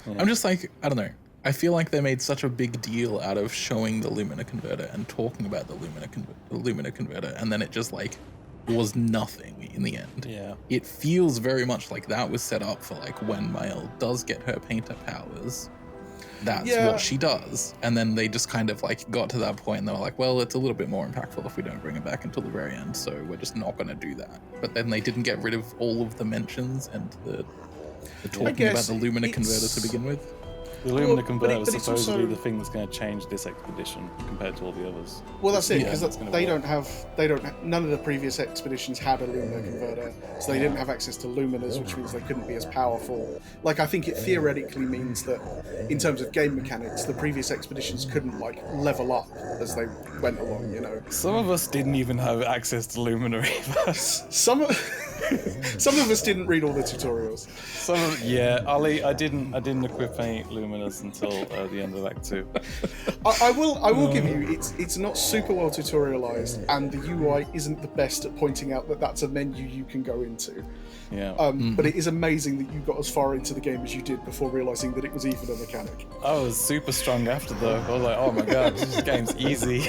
I'm just like, I don't know. I feel like they made such a big deal out of showing the Lumina converter and talking about the Lumina converter, and then it just like was nothing in the end. Yeah. It feels very much like that was set up for like when Mael does get her painter powers. That's what she does. And then they just kind of like got to that point and they were like, well, it's a little bit more impactful if we don't bring it back until the very end, so we're just not going to do that. But then they didn't get rid of all of the mentions and the talking about the Lumina converter to begin with. The Lumina converter was supposed to be the thing that's going to change this expedition compared to all the others. Well, that's it, because none of the previous expeditions had a Lumina converter, so they didn't have access to Luminas, which means they couldn't be as powerful. Like, I think it theoretically means that, in terms of game mechanics, the previous expeditions couldn't, like, level up as they went along, you know? Some of us didn't even have access to Lumina either. Some of us didn't read all the tutorials. Ali, I didn't equip any Luminas until the end of Act 2. I will give you, it's not super well tutorialized, and the UI isn't the best at pointing out that that's a menu you can go into. Yeah. But it is amazing that you got as far into the game as you did before realizing that it was even a mechanic. I was super strong after though. I was like, oh my god, this game's easy.